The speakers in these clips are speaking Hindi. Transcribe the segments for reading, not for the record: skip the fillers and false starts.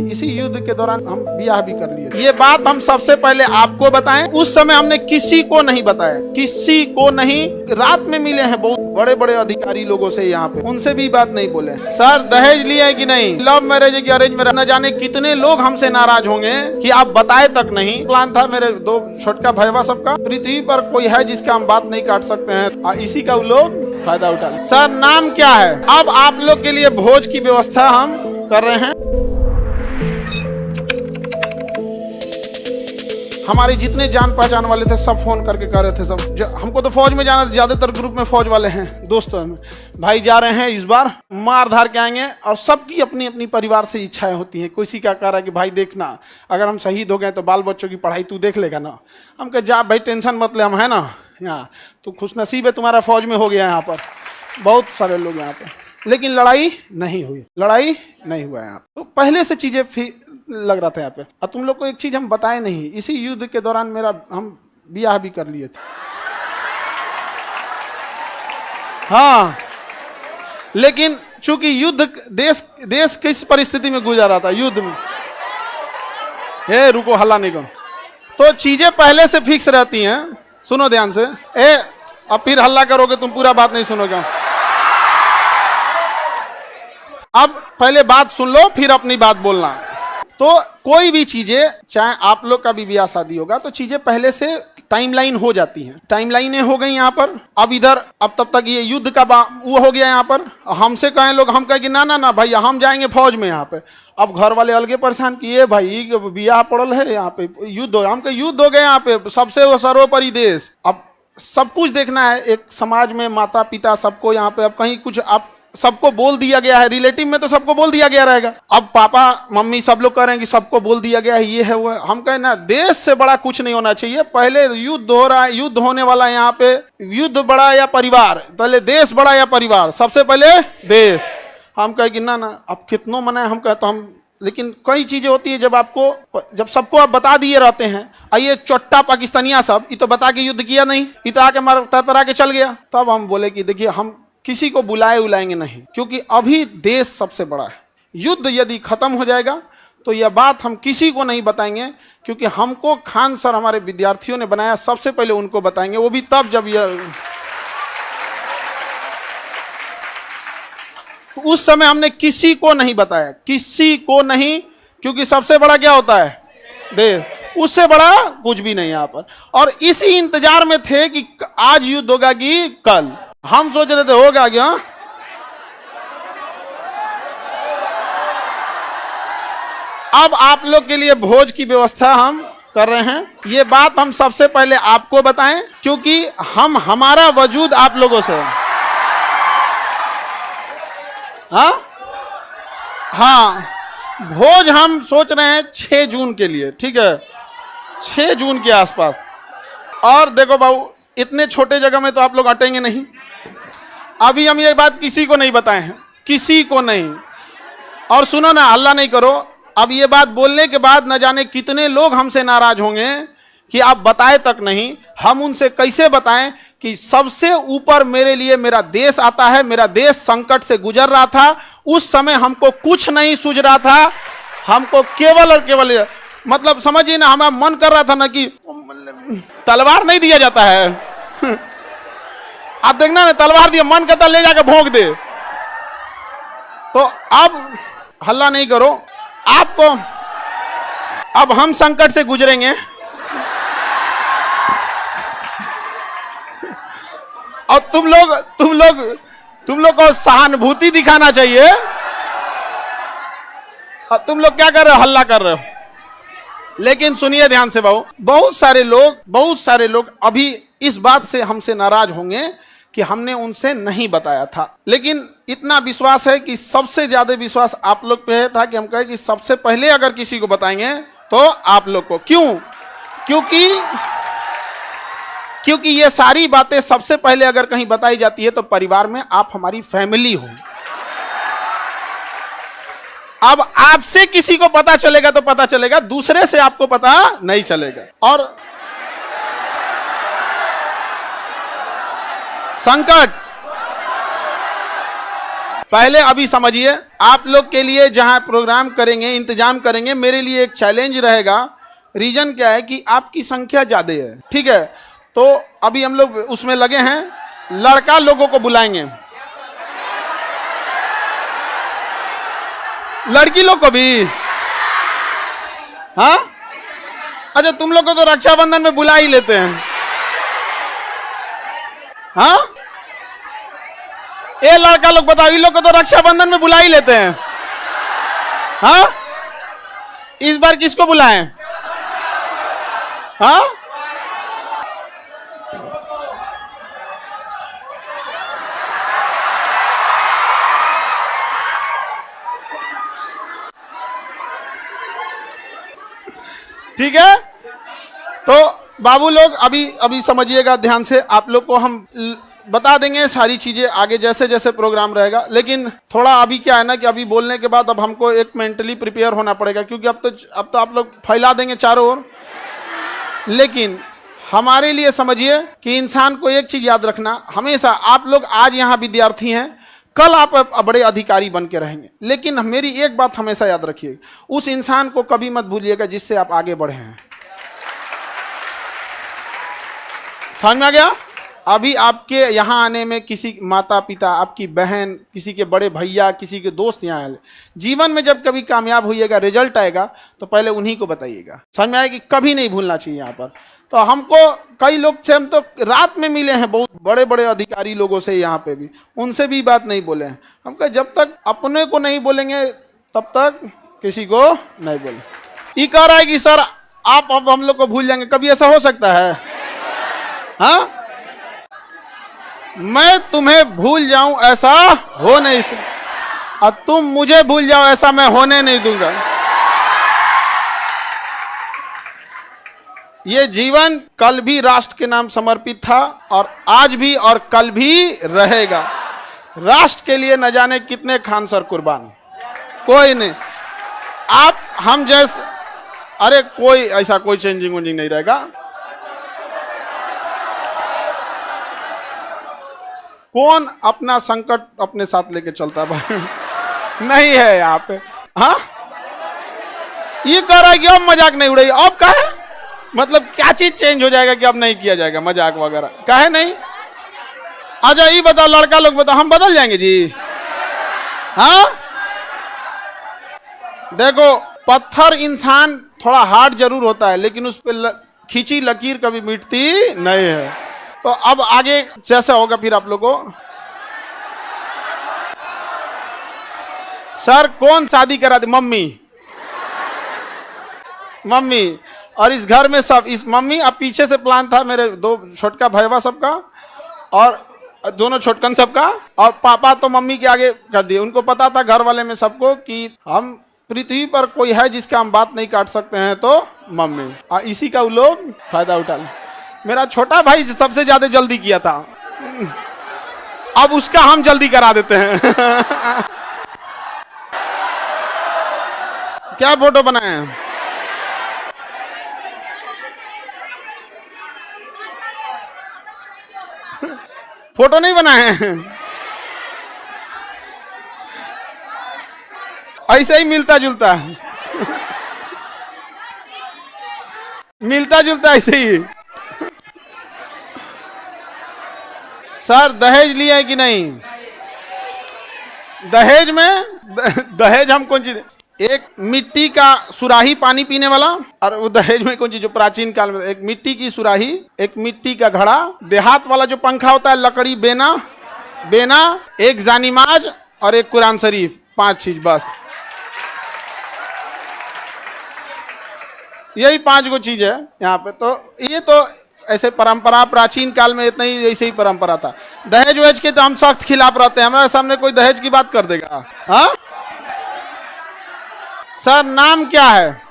इसी युद्ध के दौरान हम ब्याह भी कर लिए। ये बात हम सबसे पहले आपको बताएं, उस समय हमने किसी को नहीं बताया, किसी को नहीं। रात में मिले हैं बहुत बड़े बड़े अधिकारी लोगों से यहाँ पे, उनसे भी बात नहीं बोले। सर दहेज लिए है कि नहीं, लव मैरिज है कि अरेंज मैरिज, न जाने कितने लोग हमसे नाराज होंगे कि आप बताए तक नहीं। प्लान था मेरे दो छोटका भैया सबका, पृथ्वी पर कोई है जिसका हम बात नहीं काट सकते हैं, इसी का लोग फायदा उठा। सर नाम क्या है? अब आप लोग के लिए भोज की व्यवस्था हम कर रहे हैं। हमारे जितने जान पहचान वाले थे सब फोन करके कह रहे थे सब, हमको तो फौज में जाना, ज्यादातर ग्रुप में फौज वाले हैं दोस्तों में, भाई जा रहे हैं इस बार, मार धार के आएंगे। और सबकी अपनी अपनी परिवार से इच्छाएं होती हैं। किसी का कह रहा है कि भाई देखना अगर हम शहीद हो गए तो बाल बच्चों की पढ़ाई तू देख लेगा ना। हम कह जा भाई टेंशन मत ले, हम है ना यहाँ, तो खुशनसीब है तुम्हारा फौज में हो गया यहाँ पर, बहुत सारे लोग यहाँ पे। लेकिन लड़ाई नहीं हुई, लड़ाई नहीं हुआ यहाँ। तो पहले से चीजें लग रहा था यहाँ पे। और तुम लोग को एक चीज हम बताए नहीं, इसी युद्ध के दौरान हम ब्याह भी कर लिए थे। हाँ, लेकिन चूंकि युद्ध देश किस परिस्थिति में गुजर रहा था, युद्ध में, हे रुको हल्ला नहीं करो, तो चीजें पहले से फिक्स रहती हैं। सुनो ध्यान से, अब फिर हल्ला करोगे तुम, पूरा बात नहीं सुनोगे। अब पहले बात सुन लो फिर अपनी बात बोलना। तो कोई भी चीजें, चाहे आप लोग का भी ब्याह शादी होगा, तो चीजें पहले से टाइमलाइन हो जाती हैं। टाइमलाइनें हो गई यहाँ पर। अब इधर अब तब तक ये युद्ध का वो हो गया यहाँ पर। हमसे कहें लोग, हम कहें कि ना ना ना भाई हम जाएंगे फौज में यहाँ पे। अब घर वाले अलगे परेशान किए, भाई ब्याह पड़ल है यहाँ पे, युद्ध हो, हम कहे युद्ध हो गए यहाँ पे, सबसे सर्वोपरि देश। अब सब कुछ देखना है एक समाज में, माता पिता सबको यहाँ पे। अब कहीं कुछ आप सबको बोल दिया गया है, रिलेटिव में तो सबको बोल दिया गया रहेगा। अब पापा मम्मी सब लोग कह रहे हैं कि सबको बोल दिया गया है, ये है वो है। हम कहें ना, देश से बड़ा कुछ नहीं होना चाहिए। पहले युद्ध हो रहा है, युद्ध होने वाला है यहाँ पे, युद्ध बड़ा या परिवार, पहले देश बड़ा या परिवार, सबसे पहले देश। हम कहे कि ना ना अब कितनों मना है, हम कहते हम, लेकिन कई चीजें होती है जब सबको आप बता दिए रहते हैं। आइए चोट्टा पाकिस्तानिया सब, ये तो बता के युद्ध किया नहीं, ये तो आके मार तरतरा के चल गया। तब हम बोले कि देखिए हम किसी को उलाएंगे नहीं, क्योंकि अभी देश सबसे बड़ा है। युद्ध यदि खत्म हो जाएगा तो यह बात हम किसी को नहीं बताएंगे, क्योंकि हमको खान सर हमारे विद्यार्थियों ने बनाया, सबसे पहले उनको बताएंगे, वो भी तब जब यह उस समय हमने किसी को नहीं बताया, किसी को नहीं, क्योंकि सबसे बड़ा क्या होता है देश, उससे बड़ा कुछ भी नहीं यहाँ पर। और इसी इंतजार में थे कि आज युद्ध होगा कि कल। हम सोच रहे थे होगा क्या, अब आप लोग के लिए भोज की व्यवस्था हम कर रहे हैं। ये बात हम सबसे पहले आपको बताएं, क्योंकि हमारा वजूद आप लोगों से। हाँ, भोज हम सोच रहे हैं 6 जून के लिए, ठीक है, 6 जून के आसपास। और देखो बाबू, इतने छोटे जगह में तो आप लोग अटेंगे नहीं। अभी हम ये बात किसी को नहीं बताए हैं, किसी को नहीं। और सुनो ना, हल्ला नहीं करो। अब ये बात बोलने के बाद न जाने कितने लोग हमसे नाराज होंगे कि आप बताए तक नहीं। हम उनसे कैसे बताएं कि सबसे ऊपर मेरे लिए मेरा देश आता है। मेरा देश संकट से गुजर रहा था, उस समय हमको कुछ नहीं सूझ रहा था, हमको केवल और केवल, मतलब समझिए ना, हमारा मन कर रहा था ना कि तलवार नहीं दिया जाता है आप देखना ना, तलवार दिया, मन करता ले जाकर भोंक दे। तो अब हल्ला नहीं करो, आपको अब हम संकट से गुजरेंगे और तुम लोग को सहानुभूति दिखाना चाहिए। और तुम लोग क्या कर रहे हो, हल्ला कर रहे हो। लेकिन सुनिए ध्यान से बाबू, बहुत सारे लोग अभी इस बात से हमसे नाराज होंगे कि हमने उनसे नहीं बताया था। लेकिन इतना विश्वास है कि सबसे ज्यादा विश्वास आप लोग पे था कि हम कहे कि सबसे पहले अगर किसी को बताएंगे तो आप लोग को। क्यों? क्योंकि ये सारी बातें सबसे पहले अगर कहीं बताई जाती है तो परिवार में आप हमारी फैमिली हो। अब आपसे किसी को पता चलेगा तो पता चलेगा, दूसरे से आपको पता नहीं चलेगा। और संकट पहले अभी समझिए, आप लोग के लिए जहां प्रोग्राम करेंगे, इंतजाम करेंगे, मेरे लिए एक चैलेंज रहेगा। रीजन क्या है कि आपकी संख्या ज्यादा है, ठीक है। तो अभी हम लोग उसमें लगे हैं, लड़का लोगों को बुलाएंगे, लड़की लोग को भी। हाँ, अच्छा, तुम लोग को तो रक्षाबंधन में बुला ही लेते हैं। हाँ, ये लड़का लोग बताओ, इन लोग को तो रक्षाबंधन में बुला ही लेते हैं। हाँ, इस बार किसको बुलाएं? हाँ, ठीक है। तो बाबू लोग अभी समझिएगा ध्यान से, आप लोग को हम बता देंगे सारी चीजें आगे जैसे जैसे प्रोग्राम रहेगा। लेकिन थोड़ा अभी क्या है ना कि अभी बोलने के बाद अब हमको एक मेंटली प्रिपेयर होना पड़ेगा, क्योंकि अब तो आप लोग फैला देंगे चारों ओर। लेकिन हमारे लिए समझिए कि इंसान को एक चीज याद रखना, हमेशा आप लोग आज यहाँ विद्यार्थी हैं, कल आप बड़े अधिकारी बन के रहेंगे। लेकिन मेरी एक बात हमेशा याद रखिए, उस इंसान को कभी मत भूलिएगा जिससे आप आगे बढ़े हैं। समझ में आ गया? अभी आपके यहाँ आने में किसी माता पिता, आपकी बहन, किसी के बड़े भैया, किसी के दोस्त यहाँ आए। जीवन में जब कभी कामयाब होइएगा, रिजल्ट आएगा, तो पहले उन्हीं को बताइएगा। समझ में आएगा कि कभी नहीं भूलना चाहिए यहाँ पर। तो हमको कई लोग से हम तो रात में मिले हैं, बहुत बड़े बड़े अधिकारी लोगों से यहाँ पे भी, उनसे भी बात नहीं बोले हैं। हम कहे जब तक अपने को नहीं बोलेंगे तब तक किसी को नहीं बोले। ये कह रहा है कि सर आप अब हम लोग को भूल जाएंगे, कभी ऐसा हो सकता है? हाँ, मैं तुम्हें भूल जाऊं ऐसा हो नहीं सकता, और तुम मुझे भूल जाओ ऐसा मैं होने नहीं दूंगा। ये जीवन कल भी राष्ट्र के नाम समर्पित था, और आज भी और कल भी रहेगा। राष्ट्र के लिए न जाने कितने खान सर कुर्बान, कोई नहीं। आप हम जैसे, अरे कोई ऐसा कोई चेंजिंग वेंजिंग नहीं रहेगा। कौन अपना संकट अपने साथ लेके चलता है भाई? नहीं है यहाँ पे। हाँ, ये कह रहा है कि अब मजाक नहीं उड़ेगी। अब कहे मतलब क्या चीज चेंज हो जाएगा कि अब नहीं किया जाएगा मजाक वगैरह? कहे नहीं। अच्छा ये बताओ, लड़का लोग बताओ, हम बदल जाएंगे जी? हाँ, देखो पत्थर इंसान थोड़ा हार्ड जरूर होता है, लेकिन उस पर खींची लकीर कभी मिटती नहीं है। तो अब आगे जैसा होगा फिर आप लोगों को। सर कौन शादी करा दे? मम्मी। मम्मी, और इस घर में सब, इस मम्मी। अब पीछे से प्लान था मेरे दो छोटका भैया सबका, और दोनों छोटकन सबका, और पापा तो मम्मी के आगे कर दिए। उनको पता था घर वाले में सबको कि हम पृथ्वी पर कोई है जिसका हम बात नहीं काट सकते हैं, तो मम्मी। और इसी का वो लोग फायदा उठा ले। मेरा छोटा भाई सबसे ज्यादा जल्दी किया था, अब उसका हम जल्दी करा देते हैं। क्या फोटो बनाए हैं? फोटो नहीं बनाए हैं, ऐसे ही मिलता जुलता मिलता जुलता ऐसे ही। सर दहेज लिया है कि नहीं? दहेज में दहेज हम कौन चीज, एक मिट्टी का सुराही पानी पीने वाला, और वो दहेज में कौन चीज जो प्राचीन काल में, एक मिट्टी की सुराही, एक मिट्टी का घड़ा, देहात वाला जो पंखा होता है लकड़ी, बेना, एक जानिमाज और एक कुरान शरीफ, 5 चीज बस। यही 5 गो चीज है यहाँ पे। तो ये तो ऐसे परंपरा प्राचीन काल में इतना ही, ऐसे ही परंपरा था। दहेज वेज के तो हम सख्त खिलाफ रहते हैं, हमारे सामने कोई दहेज की बात कर देगा? हाँ सर, नाम क्या है?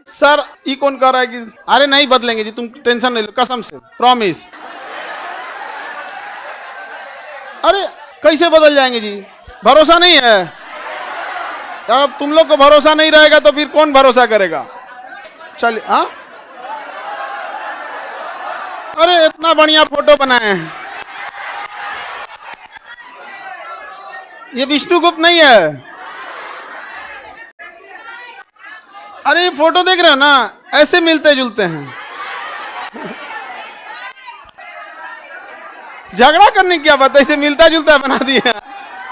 सर ये कौन कह रहा है कि अरे नहीं बदलेंगे जी, तुम टेंशन नहीं लो, कसम से प्रॉमिस। अरे कैसे बदल जाएंगे जी? भरोसा नहीं है यार। अब तुम लोग को भरोसा नहीं रहेगा तो फिर कौन भरोसा करेगा? चलिए। हाँ, अरे इतना बढ़िया फोटो बनाए हैं। ये विष्णुगुप्त नहीं है। अरे ये फोटो देख रहे हो ना, ऐसे मिलते जुलते हैं। झगड़ा करने की क्या बात है, इसे मिलता जुलता बना दिया।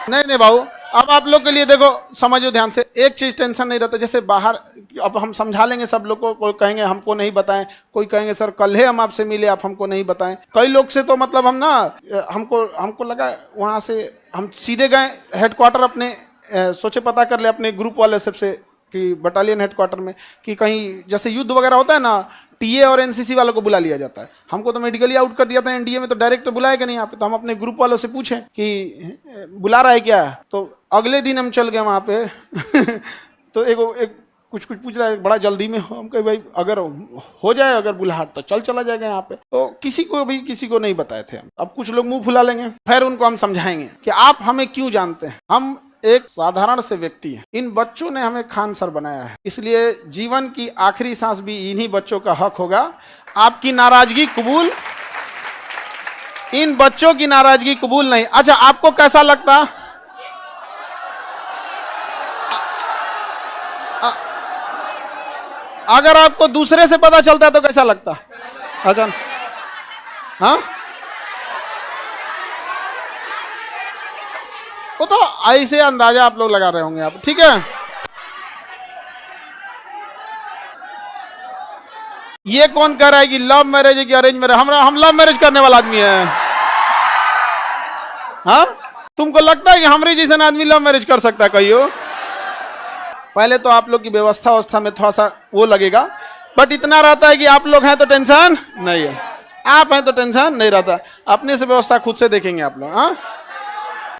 नहीं नहीं बाबू, अब आप लोग के लिए देखो, समझो ध्यान से, एक चीज टेंशन नहीं रहता। जैसे बाहर अब हम समझा लेंगे सब लोग को, कोई कहेंगे हमको नहीं बताएं, कोई कहेंगे सर कल ही हम आपसे मिले, आप हमको नहीं बताएं। कई लोग से तो मतलब हम ना, हमको लगा वहाँ से हम सीधे गए हेडक्वार्टर अपने, सोचे पता कर ले अपने ग्रुप वाले सबसे कि बटालियन हेडक्वार्टर में कि कहीं जैसे युद्ध वगैरह होता है ना, टीए और एनसीसी वालों को बुला लिया जाता है। हमको तो मेडिकली आउट कर दिया था एनडीए में, तो डायरेक्ट तो बुलाएगा नहीं यहाँ पे। तो हम अपने ग्रुप वालों से पूछें कि बुला रहा है क्या, तो अगले दिन हम चल गए वहाँ पे। तो एक कुछ पूछ रहा है, बड़ा जल्दी में हो। हम कहे भाई अगर हो जाए अगर बुलाहट तो चला जाएगा यहाँ पे। तो किसी को नहीं बताए थे हम। अब कुछ लोग मुंह फुला लेंगे, फिर उनको हम समझाएंगे कि आप हमें क्यों जानते हैं, हम एक साधारण से व्यक्ति है। इन बच्चों ने हमें खान सर बनाया है, इसलिए जीवन की आखिरी सांस भी इन्हीं बच्चों का हक होगा। आपकी नाराजगी कबूल, इन बच्चों की नाराजगी कबूल नहीं। अच्छा, आपको कैसा लगता, अगर आपको दूसरे से पता चलता तो कैसा लगता? अच्छा, हाँ, वो तो ऐसे अंदाजा आप लोग लगा रहे होंगे आप, ठीक है। ये कौन कह रहा है कि लव मैरिज है कि अरेंज मैरिज? हम लव मैरिज करने वाला आदमी है। हाँ, तुमको लगता है कि हमारे जैसा आदमी लव मैरिज कर सकता है? कहियो, पहले तो आप लोग की व्यवस्था में थोड़ा सा वो लगेगा, बट इतना रहता है कि आप लोग हैं तो टेंशन नहीं है, आप हैं तो टेंशन नहीं रहता। अपने से व्यवस्था खुद से देखेंगे आप लोग। हाँ,